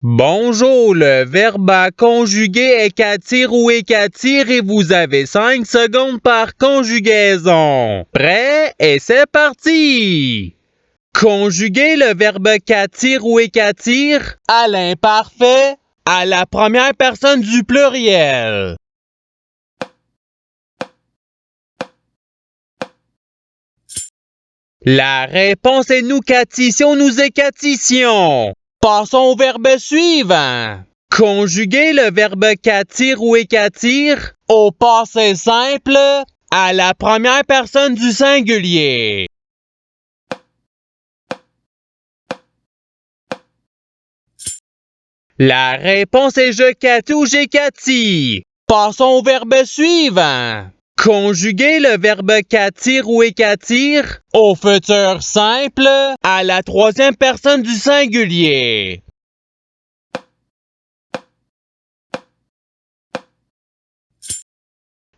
Bonjour, le verbe à conjuguer est qu'attire ou écattire et vous avez 5 secondes par conjugaison. Prêt? Et c'est parti! Conjuguer le verbe qu'attire ou écattire à l'imparfait à la première personne du pluriel. La réponse est nous cattissions, nous écattissions. Passons au verbe suivant. Conjuguer le verbe qu'attire ou écattire au passé simple à la première personne du singulier. La réponse est je cattis ou j'écattis. Passons au verbe suivant. Conjuguer le verbe qu'attire ou écattire au futur simple à la troisième personne du singulier.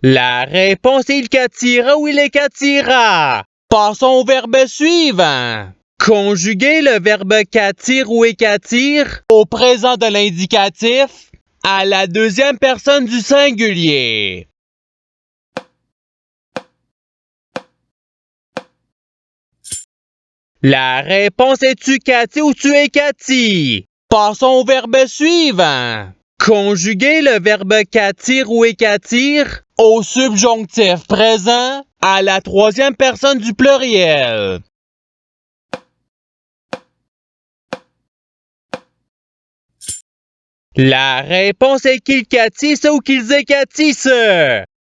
La réponse est il qu'attira ou il écattira. Passons au verbe suivant. Conjuguer le verbe qu'attire ou écattire au présent de l'indicatif à la deuxième personne du singulier. La réponse est tu cattis ou tu écattis. Passons au verbe suivant. Conjuguer le verbe qu'attire ou écattire au subjonctif présent à la troisième personne du pluriel. La réponse est qu'ils catissent ou qu'ils écatissent.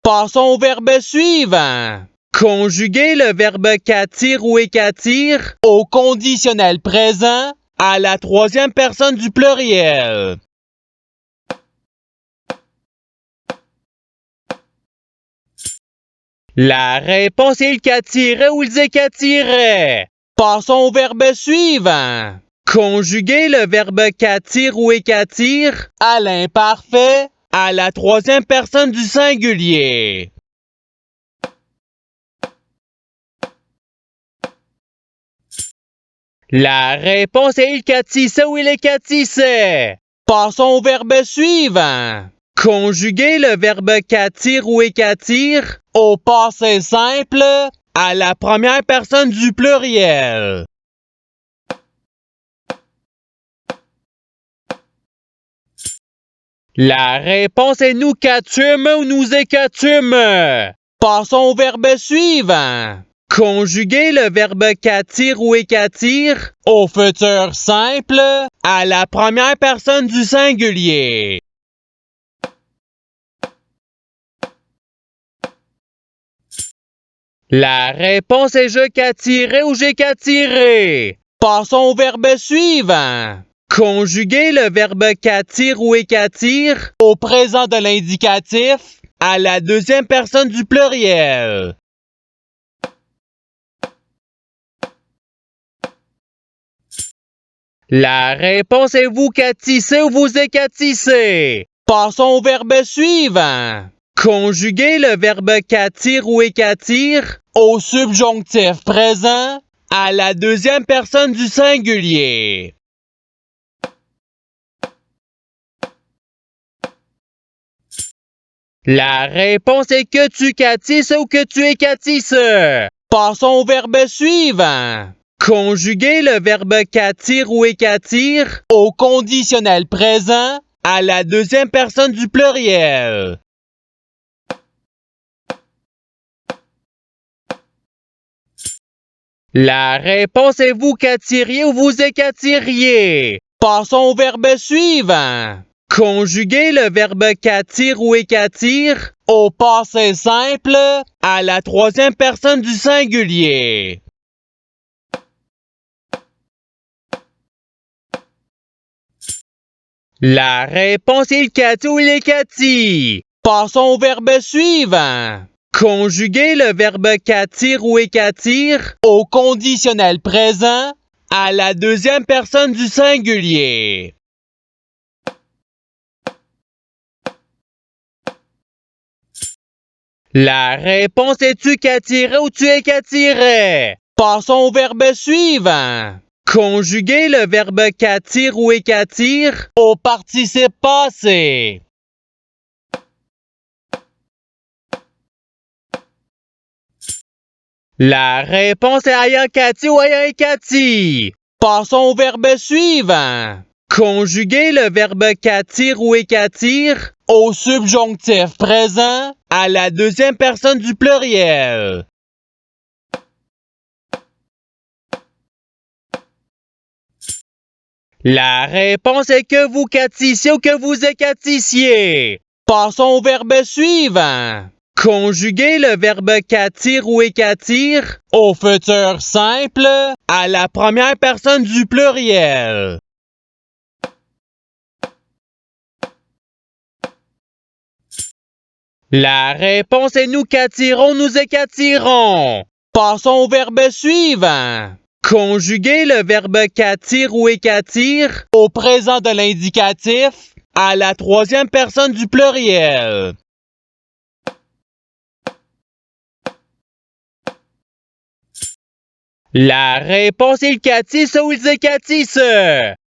Passons au verbe suivant. Conjuguer le verbe qu'attire ou écattire au conditionnel présent à la troisième personne du pluriel. La réponse est ils qu'attiraient ou ils écattiraient. Passons au verbe suivant. Conjuguer le verbe qu'attire ou écattire à l'imparfait à la troisième personne du singulier. La réponse est il catissait ou il écatissait. Passons au verbe suivant. Conjuguer le verbe qu'attire ou écattire au passé simple à la première personne du pluriel. La réponse est nous qu'attûmes ou nous écatûmes. Passons au verbe suivant. Conjuguer le verbe qu'attire ou écattire au futur simple à la première personne du singulier. La réponse est je qu'attirai ou j'ai qu'attiré. Passons au verbe suivant. Conjuguer le verbe qu'attire ou écattire au présent de l'indicatif à la deuxième personne du pluriel. La réponse est vous catissez ou vous écatissez. Passons au verbe suivant. Conjuguer le verbe qu'attire ou écattire au subjonctif présent à la deuxième personne du singulier. La réponse est que tu catisses ou que tu écatisses. Passons au verbe suivant. Conjuguer le verbe qu'attire ou écattire au conditionnel présent à la deuxième personne du pluriel. La réponse est vous qu'attiriez ou vous écattiriez. Passons au verbe suivant. Conjuguer le verbe qu'attire ou écattire au passé simple à la troisième personne du singulier. La réponse est il cattit ou il écatit. Passons au verbe suivant. Conjuguer le verbe qu'attire ou écattire au conditionnel présent à la deuxième personne du singulier. La réponse est tu qu'attirais ou tu écattirais. Passons au verbe suivant. Conjuguez le verbe qu'attire ou écattire au participe passé. La réponse est ayant qu'atti ou ayant écatti. Passons au verbe suivant. Conjuguez le verbe qu'attire ou écattire au subjonctif présent à la deuxième personne du pluriel. La réponse est que vous cattissiez ou que vous écatissiez. Passons au verbe suivant. Conjuguez le verbe qu'attire ou écattire au futur simple à la première personne du pluriel. La réponse est nous qu'attirons, nous écatirons. Passons au verbe suivant. Conjuguez le verbe qu'attire ou écattire au présent de l'indicatif à la troisième personne du pluriel. La réponse est ils catissent ou ils écatissent.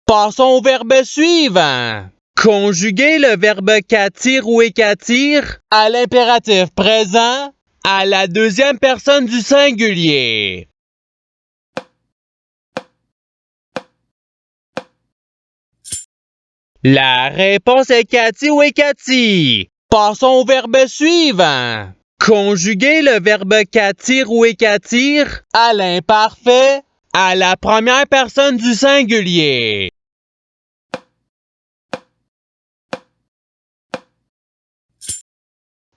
Passons au verbe suivant. Conjuguez le verbe qu'attire ou écattire à l'impératif présent à la deuxième personne du singulier. La réponse est Cathy ou écati. Passons au verbe suivant. Conjuguez le verbe qu'attire ou écattire à l'imparfait à la première personne du singulier.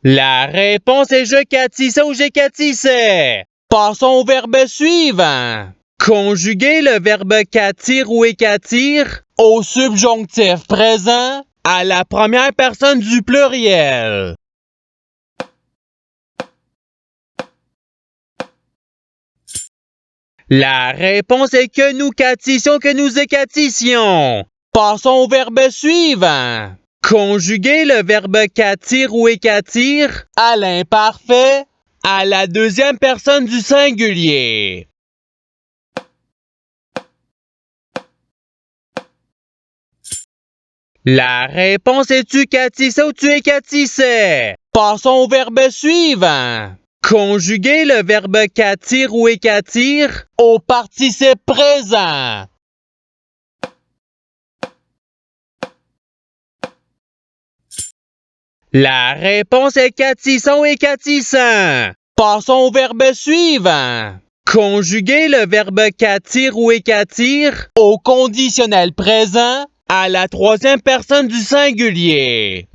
La réponse est je catissais ou j'écatissais. Passons au verbe suivant. Conjuguez le verbe qu'attire ou écattire au subjonctif présent à la première personne du pluriel. La réponse est que nous catissions, que nous écatissions. Passons au verbe suivant. Conjuguez le verbe qu'attire ou écattire à l'imparfait à la deuxième personne du singulier. La réponse est tu catissais ou tu écatissais. Passons au verbe suivant. Conjuguez le verbe qu'attire ou écattire au participe présent. La réponse est catissant ou écatissant. Passons au verbe suivant. Conjuguez le verbe qu'attire ou écattire au conditionnel présent à la troisième personne du singulier.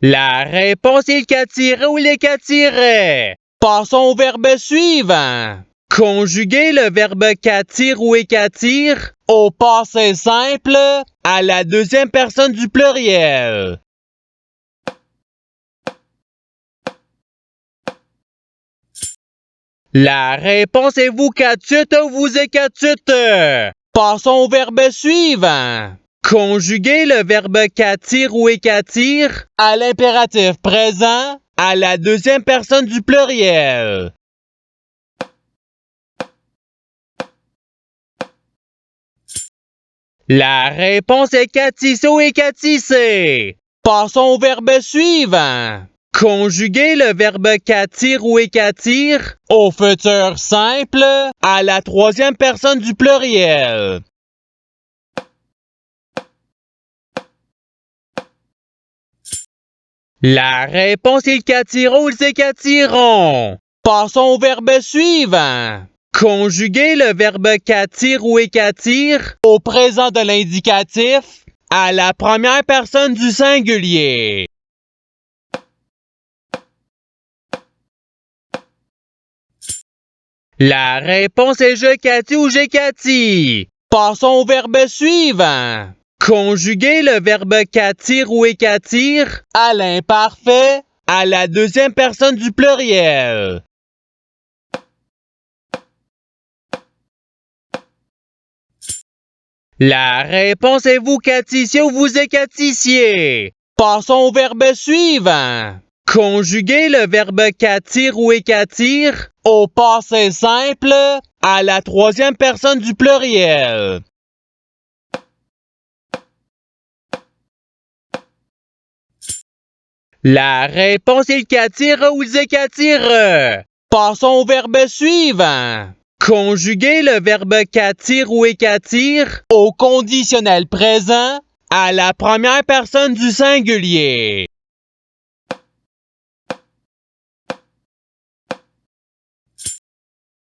La réponse est il qu'attirait ou il écattirait. Passons au verbe suivant. Conjuguez le verbe qu'attire ou écattire au passé simple à la deuxième personne du pluriel. La réponse est vous qu'attute ou vous écatute. Passons au verbe suivant. Conjuguez le verbe qu'attire ou écattire à l'impératif présent à la deuxième personne du pluriel. La réponse est catissé ou écatissé. Passons au verbe suivant. Conjuguez le verbe qu'attire ou écattire au futur simple à la troisième personne du pluriel. La réponse est ils qu'attiront ou ils écattiront. Passons au verbe suivant. Conjuguez le verbe qu'attire ou écattire au présent de l'indicatif à la première personne du singulier. La réponse est je cattis ou j'écati. Passons au verbe suivant. Conjuguez le verbe qu'attire ou écattire à l'imparfait à la deuxième personne du pluriel. La réponse est vous catissiez ou vous écatissiez. Passons au verbe suivant. Conjuguez le verbe qu'attire ou écattire au passé simple à la troisième personne du pluriel. La réponse est qu'attire ou écattire. Passons au verbe suivant. Conjuguez le verbe qu'attire ou écattire au conditionnel présent à la première personne du singulier.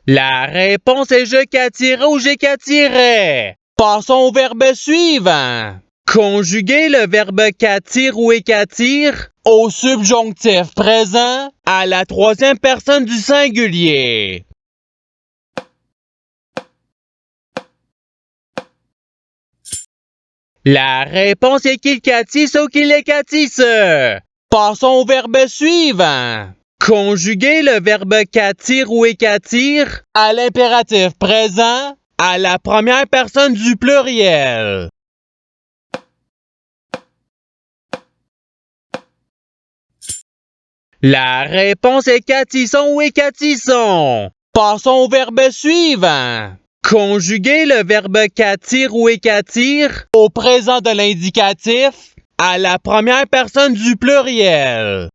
La réponse est je qu'attirais ou j'ai qu'attirais. Passons au verbe suivant. Conjuguez le verbe qu'attire ou écattire au subjonctif présent à la troisième personne du singulier. La réponse est qu'il catisse ou qu'il écatisse. Passons au verbe suivant. Conjuguez le verbe qu'attire ou écattire à l'impératif présent à la première personne du pluriel. La réponse est qu'attisson ou écatisson. Passons au verbe suivant. Conjuguez le verbe qu'attire ou écattire au présent de l'indicatif à la première personne du pluriel.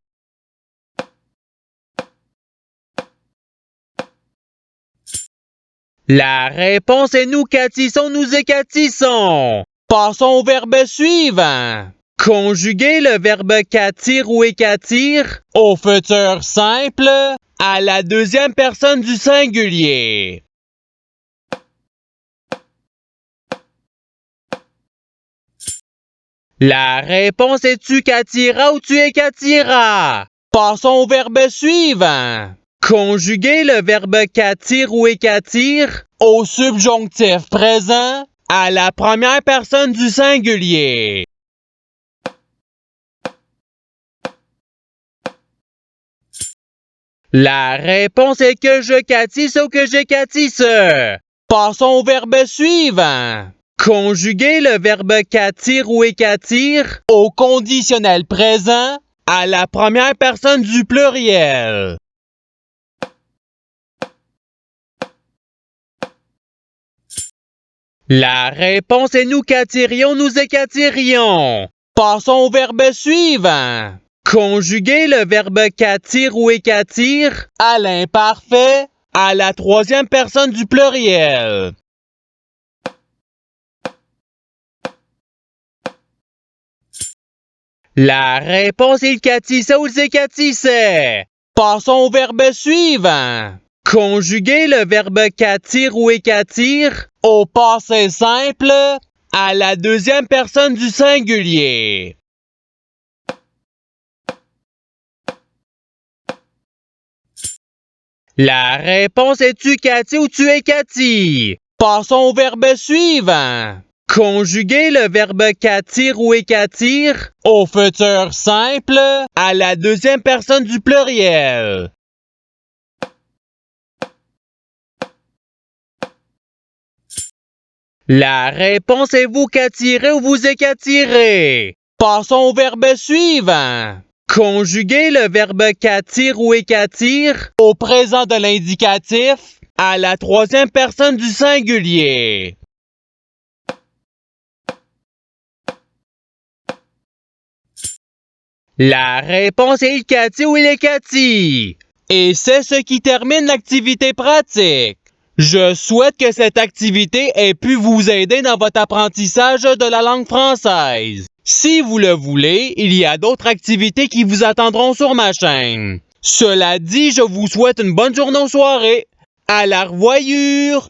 La réponse est nous catissons, nous écatissons. Passons au verbe suivant. Conjuguez le verbe qu'attire ou écattire au futur simple à la deuxième personne du singulier. La réponse est tu qu'attira ou tu écattiras. Passons au verbe suivant. Conjuguez le verbe qu'attire ou écattire au subjonctif présent à la première personne du singulier. La réponse est que je catisse ou que j'écatisse. Passons au verbe suivant. Conjuguez le verbe qu'attire ou écattire au conditionnel présent à la première personne du pluriel. La réponse est nous qu'attirions, nous écattirions. Passons au verbe suivant. Conjuguez le verbe qu'attire ou écattire à l'imparfait à la troisième personne du pluriel. La réponse est il catissait ou il s'écatissait. Passons au verbe suivant. Conjuguez le verbe qu'attire ou écattire au passé simple à la deuxième personne du singulier. La réponse est tu Cathy ou tu es Cathy. Passons au verbe suivant. Conjuguez le verbe qu'attire ou écattire au futur simple à la deuxième personne du pluriel. La réponse est vous qu'attirez ou vous écattirez. Passons au verbe suivant. Conjuguez le verbe qu'attire ou écattire au présent de l'indicatif à la troisième personne du singulier. La réponse est il catty ou il est catty. Et c'est ce qui termine l'activité pratique. Je souhaite que cette activité ait pu vous aider dans votre apprentissage de la langue française. Si vous le voulez, il y a d'autres activités qui vous attendront sur ma chaîne. Cela dit, je vous souhaite une bonne journée ou soirée. À la revoyure!